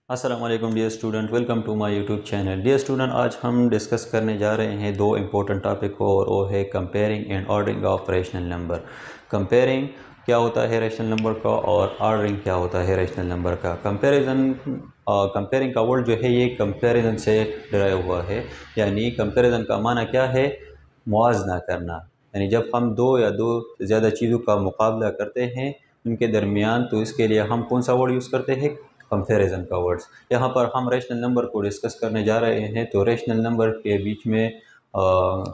अस्सलाम वालेकुम dear student, welcome to my YouTube channel. Dear student, आज हम डिस्कस करने जा रहे हैं दो इम्पोर्टेंट टॉपिक को, और वो है comparing and ordering of rational number. Comparing क्या होता है रैशनल नंबर का, और ऑर्डरिंग क्या होता है रैशनल नंबर का। कंपेयरिंग का वर्ड जो है ये कंपेरिजन से डराया हुआ है। यानी कंपेरिजन का माना क्या है? मुआवजा करना। यानी जब हम दो या दो से ज़्यादा चीज़ों का मुकाबला करते हैं उनके दरमियान, तो इसके लिए हम कौन सा वर्ड यूज़ करते हैं? कंपैरिजन का वर्ड्स। यहाँ पर हम रैशनल नंबर को डिस्कस करने जा रहे हैं, तो रैशनल नंबर के बीच में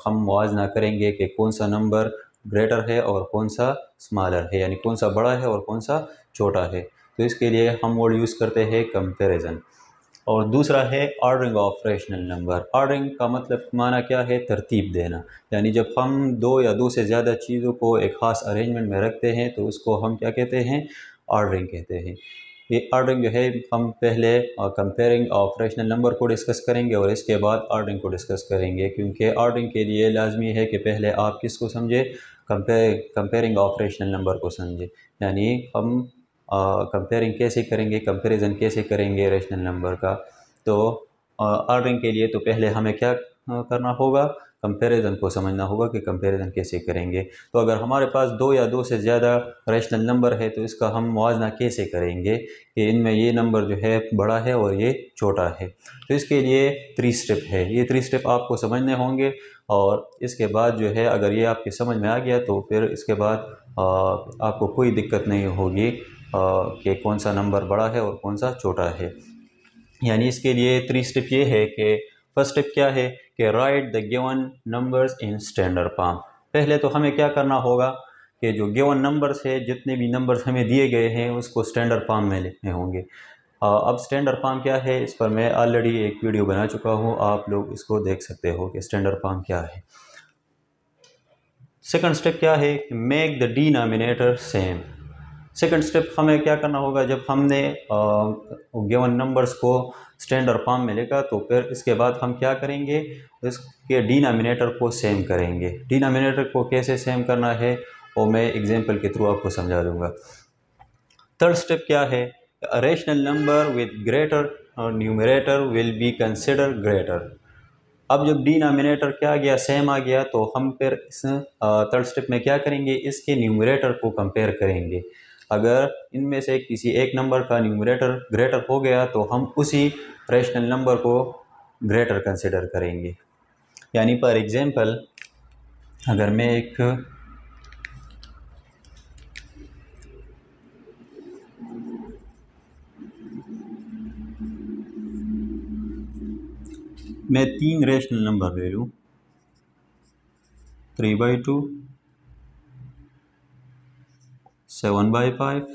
हम मुआवजा करेंगे कि कौन सा नंबर ग्रेटर है और कौन सा स्मॉलर है, यानी कौन सा बड़ा है और कौन सा छोटा है। तो इसके लिए हम वर्ड यूज़ करते हैं कंपैरिजन। और दूसरा है ordering of rational number. Ordering का मतलब माना क्या है? तरतीब देना। यानी जब हम दो या दो से ज़्यादा चीज़ों को एक ख़ास अरेंजमेंट में रखते हैं तो उसको हम क्या कहते हैं? ऑर्डरिंग कहते हैं। ये ऑर्डरिंग जो है, हम पहले कंपेयरिंग ऑफ रैशनल नंबर को डिस्कस करेंगे और इसके बाद ऑर्डरिंग को डिस्कस करेंगे, क्योंकि ऑर्डरिंग के लिए लाजमी है कि पहले आप किसको समझे? कंपेयरिंग ऑफ रैशनल नंबर को समझे। यानी हम कंपेयरिंग कैसे करेंगे, कंपैरिजन कैसे करेंगे रैशनल नंबर का। तो ऑर्डरिंग के लिए तो पहले हमें क्या करना होगा? कंपैरिजन को समझना होगा कि कंपैरिजन कैसे करेंगे। तो अगर हमारे पास दो या दो से ज़्यादा रैशनल नंबर है तो इसका हम मुआवजा कैसे करेंगे कि इनमें ये नंबर जो है बड़ा है और ये छोटा है। तो इसके लिए 3 स्टेप है। ये 3 स्टेप आपको समझने होंगे, और इसके बाद जो है अगर ये आपके समझ में आ गया तो फिर इसके बाद आपको कोई दिक्कत नहीं होगी कि कौन सा नंबर बड़ा है और कौन सा छोटा है। यानी इसके लिए 3 स्टेप ये है कि फर्स्ट स्टेप क्या है कि right the given numbers in standard form. पहले तो हमें क्या करना होगा कि जो गिवन नंबर्स है, जितने भी नंबर्स हमें दिए गए हैं उसको स्टैंडर्ड फॉर्म में लिखने होंगे। अब स्टैंडर्ड फॉर्म क्या है, इस पर मैं ऑलरेडी एक वीडियो बना चुका हूँ, आप लोग इसको देख सकते हो कि स्टैंडर्ड फॉर्म क्या है। सेकंड स्टेप क्या है? Make the denominator same. Second step हमें क्या करना होगा? जब हमने गिवन नंबर्स को स्टैंडर्ड फॉर्म में लिखा तो फिर इसके बाद हम क्या करेंगे? इसके डिनोमिनेटर को सेम करेंगे। डिनोमिनेटर को कैसे सेम करना है वो मैं एग्जांपल के थ्रू आपको समझा दूंगा। थर्ड स्टेप क्या है? Rational number with greater numerator will be consider greater. अब जब डिनोमिनेटर क्या आ गया? सेम आ गया, तो हम फिर इस थर्ड स्टेप में क्या करेंगे? इसके न्यूमरेटर को कंपेयर करेंगे। अगर इनमें से किसी एक नंबर का न्यूमरेटर ग्रेटर हो गया तो हम उसी रैशनल नंबर को ग्रेटर कंसिडर करेंगे। यानी फॉर एग्जांपल, अगर मैं 3 रैशनल नंबर ले लूँ, 3/2, 7/5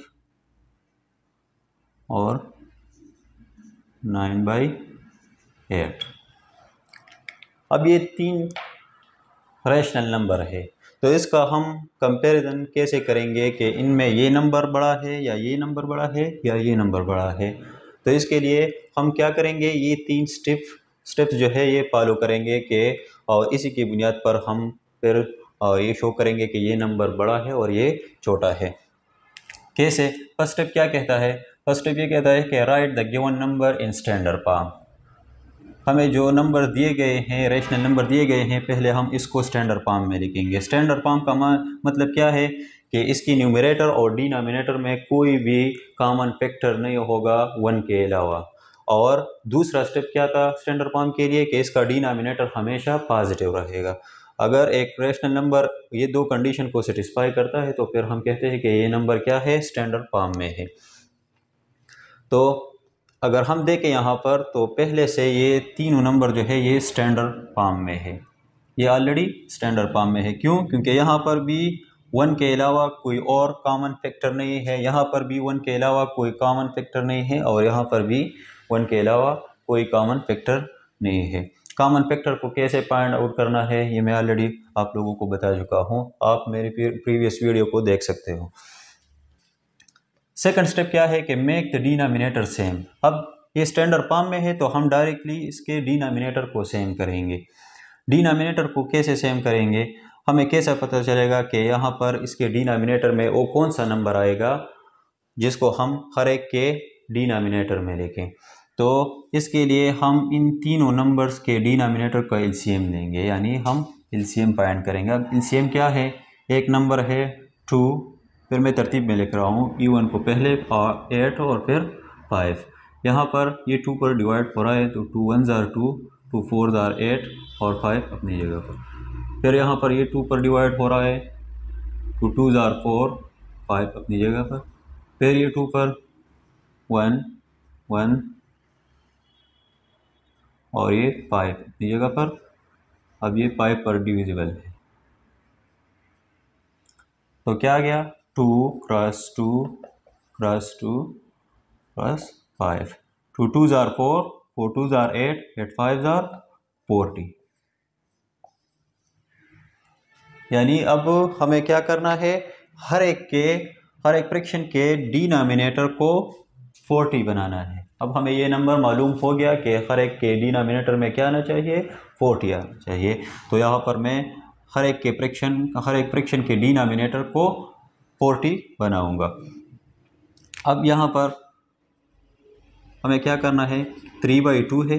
और 9/8। अब ये 3 रैशनल नंबर है, तो इसका हम कंपैरिजन कैसे करेंगे कि इनमें ये नंबर बड़ा है या ये नंबर बड़ा है या ये नंबर बड़ा है। तो इसके लिए हम क्या करेंगे? ये 3 स्टेप्स जो है ये फॉलो करेंगे कि और इसी की बुनियाद पर हम फिर ये शो करेंगे कि ये नंबर बड़ा है और ये छोटा है। कैसे? फर्स्ट स्टेप क्या कहता है? फर्स्ट स्टेप ये कहता है कि right the given number in standard form. हमें जो नंबर दिए गए हैं, रैशनल नंबर दिए गए हैं, पहले हम इसको स्टैंडर्ड फॉर्म में लिखेंगे। स्टैंडर्ड फॉर्म का मतलब क्या है कि इसकी न्यूमरेटर और डिनोमिनेटर में कोई भी कॉमन फैक्टर नहीं होगा 1 के अलावा। और दूसरा स्टेप क्या था स्टैंडर्ड फॉर्म के लिए कि इसका डिनोमिनेटर हमेशा पॉजिटिव रहेगा। अगर एक रैशनल नंबर ये दो कंडीशन को सेटिस्फाई करता है तो फिर हम कहते हैं कि ये नंबर क्या है? स्टैंडर्ड फॉर्म में है। तो अगर हम देखें यहाँ पर, तो पहले से ये तीनों नंबर जो है ये स्टैंडर्ड फॉर्म में है। ये ऑलरेडी स्टैंडर्ड फॉर्म में है। क्यों? क्योंकि यहाँ पर भी 1 के अलावा कोई और कॉमन फैक्टर नहीं है, यहाँ पर भी 1 के अलावा कोई कॉमन फैक्टर नहीं है, और यहाँ पर भी 1 के अलावा कोई कॉमन फैक्टर नहीं है। कॉमन फैक्टर को कैसे फाइंड आउट करना है ये मैं ऑलरेडी आप लोगों को बता चुका हूँ, आप मेरी प्रीवियस वीडियो को देख सकते हो। सेकंड स्टेप क्या है कि मेक द डिनोमिनेटर सेम। अब ये स्टैंडर्ड फॉर्म में है तो हम डायरेक्टली इसके डिनोमिनेटर को सेम करेंगे। डिनोमिनेटर को कैसे सेम करेंगे? हमें कैसे पता चलेगा कि यहाँ पर इसके डिनोमिनेटर में वो कौन सा नंबर आएगा जिसको हम हर एक के डिनोमिनेटर में लिखें? तो इसके लिए हम इन तीनों नंबर्स के डिनोमिनेटर का एलसीएम लेंगे, यानी हम एलसीएम फाइंड करेंगे। अब एलसीएम क्या है, एक नंबर है 2, फिर मैं तरतीब में लिख रहा हूँ, E1 को पहले 8 और फिर 5। यहाँ पर ये 2 पर डिवाइड हो रहा है, तो 2 1s are 2, 2 4s are 8 और 5 अपनी जगह पर। फिर यहाँ पर ये 2 पर डिवाइड हो रहा है, 2 2s are 4, 5 अपनी जगह पर। फिर ये 2 पर 1 1 और ये 5 अपनी जगह पर। अब ये 5 पर डिविजिबल है, तो क्या आ गया, 2 cross 2 cross 2 cross 5, 2 2s are 4, 4 2s are 8, 8 5s are 40। यानी अब हमें क्या करना है, हर एक फ्रैक्शन के डिनोमिनेटर को 40 बनाना है। अब हमें ये नंबर मालूम हो गया कि हर एक के डिनोमिनेटर में क्या आना चाहिए, 40 आना चाहिए। तो यहाँ पर मैं हर एक फ्रैक्शन के डिनोमिनेटर को 40 बनाऊंगा। अब यहाँ पर हमें क्या करना है, 3/2 है,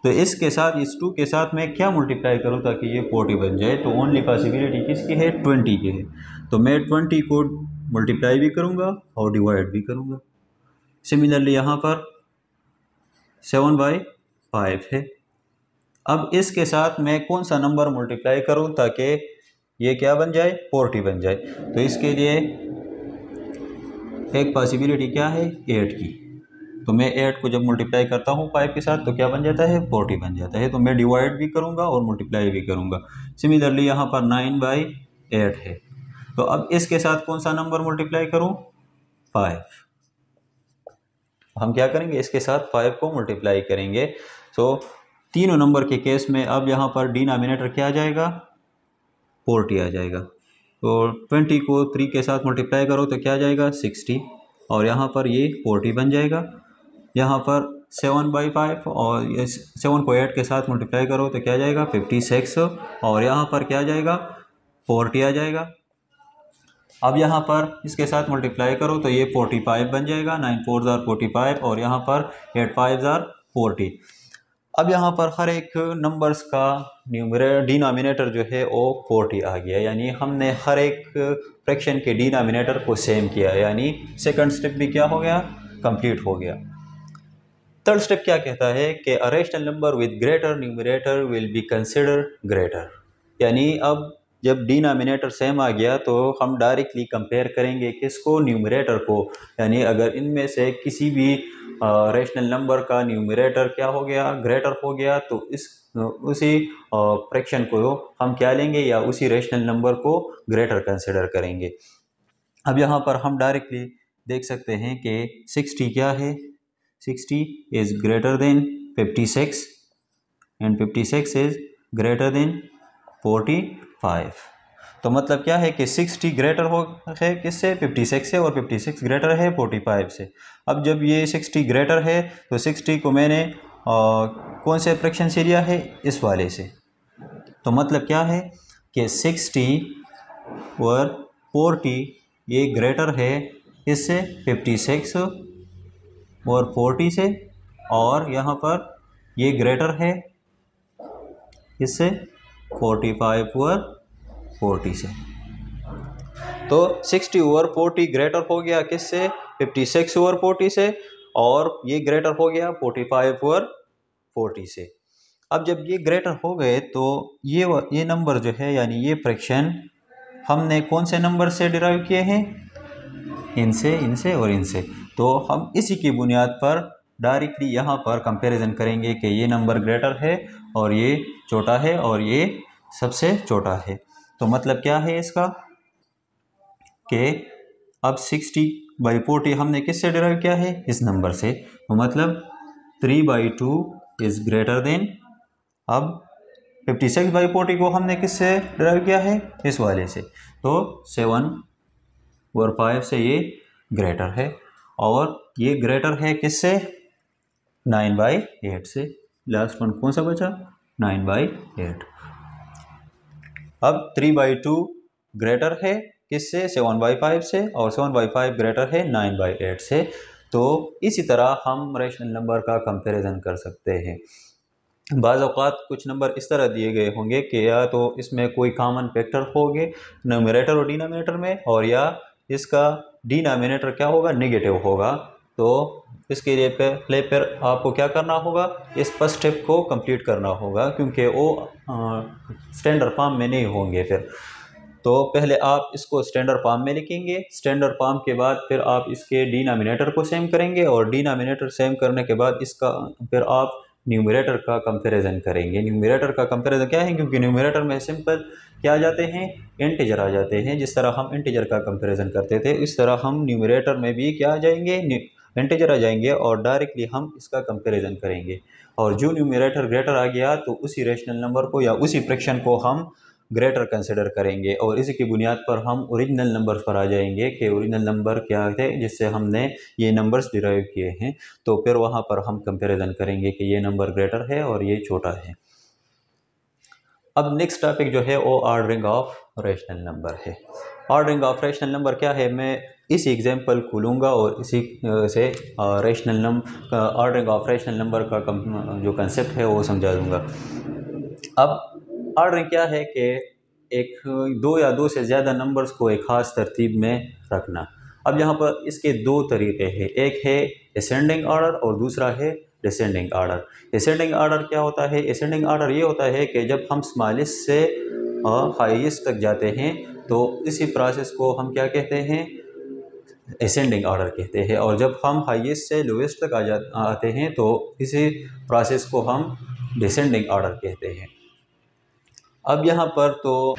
तो इसके साथ इस 2 के साथ मैं क्या मल्टीप्लाई करूँ ताकि ये 40 बन जाए, तो ओनली पॉसिबिलिटी किसकी है, 20 की है। तो मैं 20 को मल्टीप्लाई भी करूँगा और डिवाइड भी करूँगा। सिमिलरली यहाँ पर 7/5 है। अब इसके साथ मैं कौन सा नंबर मल्टीप्लाई करूँ ताकि ये क्या बन जाए, 40 बन जाए। तो इसके लिए एक पॉसिबिलिटी क्या है, 8 की। तो मैं 8 को जब मल्टीप्लाई करता हूँ 5 के साथ तो क्या बन जाता है, 40 बन जाता है। तो मैं डिवाइड भी करूँगा और मल्टीप्लाई भी करूँगा। सिमिलरली यहाँ पर 9/8 है, तो अब इसके साथ कौन सा नंबर मल्टीप्लाई करूँ, 5। हम क्या करेंगे, इसके साथ 5 को मल्टीप्लाई करेंगे। तो तीनों नंबर के केस में अब यहाँ पर डिनोमिनेटर क्या आ जाएगा, 40 आ जाएगा। तो 20 को 3 के साथ मल्टीप्लाई करो तो क्या आ जाएगा, 60, और यहाँ पर ये 40 बन जाएगा। यहाँ पर 7/5 और 7 को 8 के साथ मल्टीप्लाई करो तो क्या आ जाएगा, 56, और यहाँ पर क्या आ जाएगा, 40 आ जाएगा। अब यहाँ पर इसके साथ मल्टीप्लाई करो तो ये 45 बन जाएगा, 9 4s are 45 और यहाँ पर 8 5s are 40। अब यहाँ पर हर एक नंबर्स का डिनोमिनेटर जो है वो 40 आ गया, यानी हमने हर एक फ्रैक्शन के डिनोमिनेटर को सेम किया, यानी सेकंड स्टेप भी क्या हो गया, कंप्लीट हो गया। थर्ड स्टेप क्या कहता है कि a rational number with greater numerator will be considered greater, यानी अब जब डिनोमिनेटर सेम आ गया तो हम डायरेक्टली कंपेयर करेंगे किसको, न्यूमरेटर को। यानी अगर इनमें से किसी भी रैशनल नंबर का न्यूमरेटर क्या हो गया, ग्रेटर हो गया, तो उसी फ्रैक्शन को हम क्या लेंगे, या उसी रैशनल नंबर को ग्रेटर कंसिडर करेंगे। अब यहाँ पर हम डायरेक्टली देख सकते हैं कि 60 क्या है, 60 is greater than 56 and 56 is greater than 45। तो मतलब क्या है कि 60 ग्रेटर है किससे, 56 से, और 56 ग्रेटर है 45 से। अब जब ये 60 ग्रेटर है तो 60 को मैंने कौन से फ्रैक्शन से लिया है, इस वाले से। तो मतलब क्या है कि 60 और 40 ये ग्रेटर है इससे, 56 और 40 से, और यहाँ पर ये ग्रेटर है इससे 45 और 40 से। तो 60 ओवर 40 ग्रेटर हो गया किससे, 56 ओवर 40 से, और ये ग्रेटर हो गया 45 ओवर 40 से। अब जब ये ग्रेटर हो गए तो ये नंबर जो है, यानी ये फ्रैक्शन हमने कौन से नंबर से डिराइव किए हैं, इनसे, इनसे और इनसे। तो हम इसी की बुनियाद पर डायरेक्टली यहाँ पर कंपैरिजन करेंगे कि ये नंबर ग्रेटर है और ये छोटा है और ये सबसे छोटा है। तो मतलब क्या है इसका कि अब 60/40 हमने किससे डिराइव किया है, इस नंबर से। तो मतलब 3/2 इज ग्रेटर देन, अब 56/40 को हमने किससे डिराइव किया है, इस वाले से। तो 7/5 से ये ग्रेटर है, और ये ग्रेटर है किससे, 9/8 से। लास्ट वन कौन सा बचा, 9/8। अब 3/2 ग्रेटर है किससे, 7/5 से, और 7/5 ग्रेटर है 9/8 से। तो इसी तरह हम रैशनल नंबर का कंपैरिजन कर सकते हैं। बाज़ औक़ात कुछ नंबर इस तरह दिए गए होंगे कि या तो इसमें कोई कॉमन फैक्टर होंगे न्यूमरेटर और डिनोमिनेटर में, और या इसका डिनोमिनेटर क्या होगा, नेगेटिव होगा। तो इसके लिए पहले फिर आपको क्या करना होगा, इस फर्स्ट स्टेप को कंप्लीट करना होगा, क्योंकि वो स्टैंडर्ड फॉर्म में नहीं होंगे। तो पहले आप इसको स्टैंडर्ड फॉर्म में लिखेंगे, स्टैंडर्ड फॉर्म के बाद फिर आप इसके डिनोमिनेटर को सेम करेंगे, और डिनोमिनेटर सेम करने के बाद इसका फिर आप न्यूमरेटर का कंपैरिजन करेंगे। न्यूमरेटर का कंपैरिजन क्या है, क्योंकि न्यूमरेटर में सिंपल क्या आ जाते हैं, इंटीजर आ जाते हैं। जिस तरह हम इंटीजर का कंपैरिजन करते थे, इस तरह हम न्यूमरेटर में भी क्या आ जाएंगे, इंटीजर आ जाएंगे, और डायरेक्टली हम इसका कंपैरिजन करेंगे। और जो न्यूमरेटर ग्रेटर आ गया तो उसी रैशनल नंबर को या उसी फ्रैक्शन को हम ग्रेटर कंसिडर करेंगे, और इसी की बुनियाद पर हम ओरिजिनल नंबर पर आ जाएंगे कि ओरिजिनल नंबर क्या थे जिससे हमने ये नंबर्स डिराइव किए हैं। तो फिर वहाँ पर हम कंपैरिजन करेंगे कि ये नंबर ग्रेटर है और ये छोटा है। अब नेक्स्ट टॉपिक जो है वो ऑर्डरिंग ऑफ रैशनल नंबर है। ऑर्डरिंग ऑफ रैशनल नंबर क्या है, मैं इसी एग्जांपल को लूँगा और इसी से rational number ordering of rational number का जो कंसेप्ट है वो समझा दूँगा। अब ऑर्डरिंग क्या है कि एक दो या दो से ज़्यादा नंबर्स को एक ख़ास तरतीब में रखना। अब यहाँ पर इसके दो तरीके हैं, एक है असेंडिंग ऑर्डर और दूसरा है डिसेंडिंग ऑर्डर। असेंडिंग ऑर्डर क्या होता है, असेंडिंग ऑर्डर ये होता है कि जब हम स्मॉलेस्ट से हाईएस्ट तक जाते हैं तो इसी प्रोसेस को हम क्या कहते हैं, असेंडिंग ऑर्डर कहते हैं, और जब हम हाईएस्ट से लोएस्ट तक आते हैं तो इसी प्रोसेस को हम डिसेंडिंग ऑर्डर कहते हैं। अब यहाँ पर तो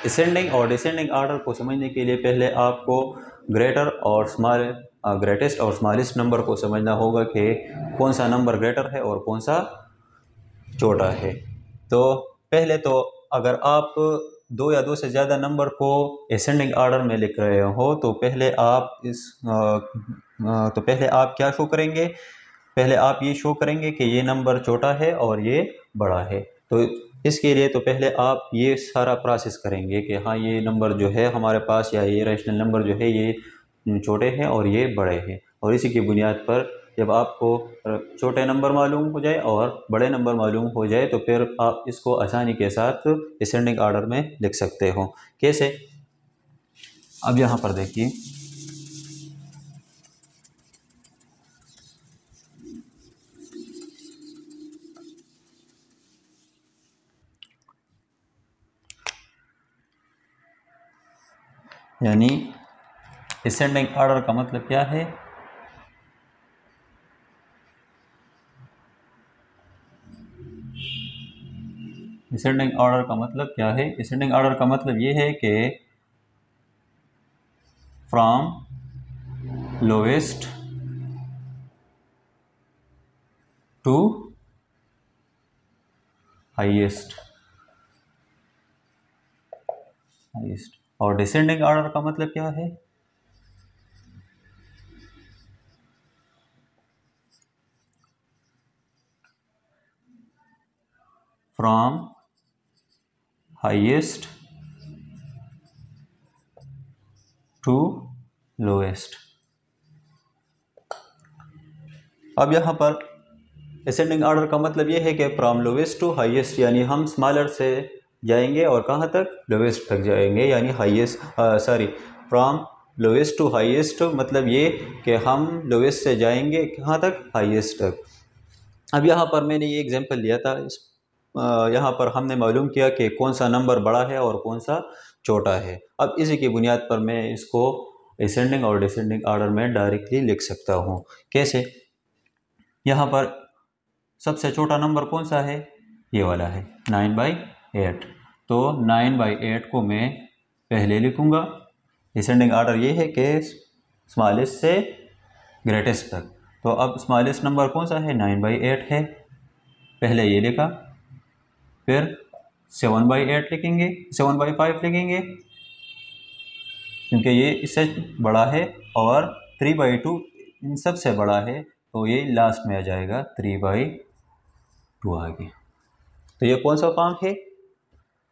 असेंडिंग और डिसेंडिंग ऑर्डर को समझने के लिए पहले आपको ग्रेटेस्ट और स्मॉलेस्ट नंबर को समझना होगा कि कौन सा नंबर ग्रेटर है और कौन सा छोटा है। तो पहले तो अगर आप दो या दो से ज़्यादा नंबर को असेंडिंग ऑर्डर में लिख रहे हो तो पहले आप क्या शो करेंगे, पहले आप ये शो करेंगे कि ये नंबर छोटा है और ये बड़ा है। तो इसके लिए तो पहले आप ये सारा प्रोसेस करेंगे कि हाँ ये नंबर जो है हमारे पास या ये रैशनल नंबर जो है ये छोटे हैं और ये बड़े हैं, और इसी की बुनियाद पर जब आपको छोटे नंबर मालूम हो जाए और बड़े नंबर मालूम हो जाए तो फिर आप इसको आसानी के साथ असेंडिंग ऑर्डर में लिख सकते हो। कैसे, अब यहाँ पर देखिए, यानी असेंडिंग ऑर्डर का मतलब क्या है, असेंडिंग ऑर्डर का मतलब क्या है, असेंडिंग ऑर्डर का मतलब ये है कि फ्रॉम लोएस्ट टू हाईएस्ट। और डिसेंडिंग ऑर्डर का मतलब क्या है, फ्रॉम हाईएस्ट टू लोएस्ट। अब यहाँ पर असेंडिंग ऑर्डर का मतलब ये है कि फ्रॉम लोएस्ट टू हाईएस्ट, यानी हम स्मॉलर से जाएंगे और कहाँ तक, लोएस्ट तक जाएंगे, यानी फ्रॉम लोएस्ट टू हाईएस्ट मतलब ये कि हम लोएस्ट से जाएंगे कहाँ तक, हाईएस्ट तक। अब यहाँ पर मैंने ये एग्जांपल लिया था, यहाँ पर हमने मालूम किया कि कौन सा नंबर बड़ा है और कौन सा छोटा है। अब इसी की बुनियाद पर मैं इसको असेंडिंग और डिसेंडिंग ऑर्डर में डायरेक्टली लिख सकता हूँ। कैसे, यहाँ पर सबसे छोटा नंबर कौन सा है, ये वाला है 9/8। तो 9/8 को मैं पहले लिखूँगा। डिसेंडिंग ऑर्डर ये है कि स्मॉलेस्ट से ग्रेटेस्ट तक। तो अब स्मॉलेस्ट नंबर कौन सा है, 9/8 है, पहले ये लिखा, फिर 7/8 लिखेंगे, 7/5 लिखेंगे क्योंकि ये इससे बड़ा है, और 3/2 इन सब से बड़ा है, तो ये लास्ट में आ जाएगा 3/2 आगे। तो ये कौन सा फॉर्म है,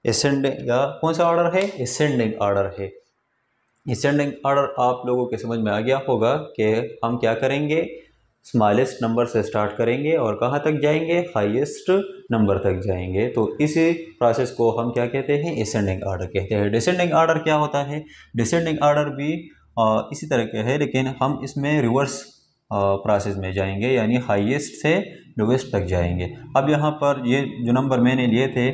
असेंडिंग, या कौन सा ऑर्डर है, असेंडिंग ऑर्डर है। डिसेंडिंग ऑर्डर आप लोगों के समझ में आ गया होगा कि हम क्या करेंगे, स्मॉलेस्ट नंबर से स्टार्ट करेंगे और कहाँ तक जाएंगे, हाईएस्ट नंबर तक जाएंगे। तो इसी प्रोसेस को हम क्या कहते हैं, असेंडिंग ऑर्डर कहते हैं। डिसेंडिंग ऑर्डर क्या होता है, डिसेंडिंग ऑर्डर भी इसी तरह के है, लेकिन हम इसमें रिवर्स प्रोसेस में जाएंगे, यानी हाईएस्ट से लोवेस्ट तक जाएंगे। अब यहाँ पर ये जो नंबर मैंने लिए थे,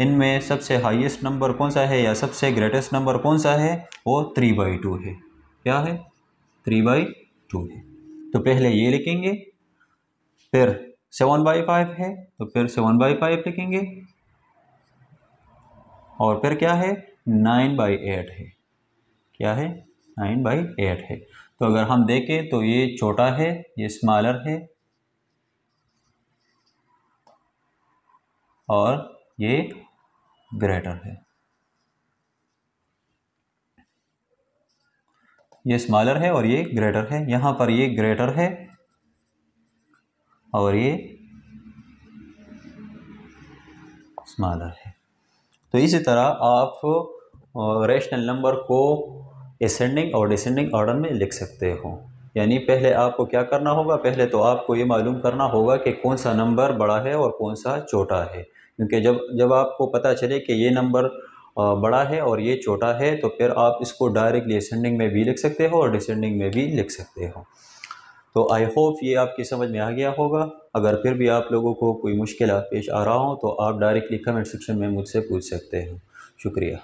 इनमें सबसे हाईएस्ट नंबर कौन सा है या सबसे ग्रेटेस्ट नंबर कौन सा है, वो 3/2 है। क्या है, 3/2 है। तो पहले ये लिखेंगे, फिर 7/5 है तो फिर 7/5 लिखेंगे, और फिर क्या है, 9/8 है। क्या है, 9/8 है। तो अगर हम देखें तो ये छोटा है, ये स्मॉलर है, और ये ग्रेटर है। ये स्मॉलर है और ये ग्रेटर है। यहाँ पर ये ग्रेटर है और ये स्मॉलर है। तो इसी तरह आप रेशनल नंबर को असेंडिंग और डिसेंडिंग ऑर्डर में लिख सकते हो। यानी पहले आपको क्या करना होगा, पहले तो आपको ये मालूम करना होगा कि कौन सा नंबर बड़ा है और कौन सा छोटा है। क्योंकि जब जब आपको पता चले कि ये नंबर बड़ा है और ये छोटा है, तो फिर आप इसको डायरेक्टली असेंडिंग में भी लिख सकते हो और डिसेंडिंग में भी लिख सकते हो। तो आई होप ये आपकी समझ में आ गया होगा। अगर फिर भी आप लोगों को कोई मुश्किल पेश आ रहा हो तो आप डायरेक्टली कमेंट सेक्शन में मुझसे पूछ सकते हैं। शुक्रिया।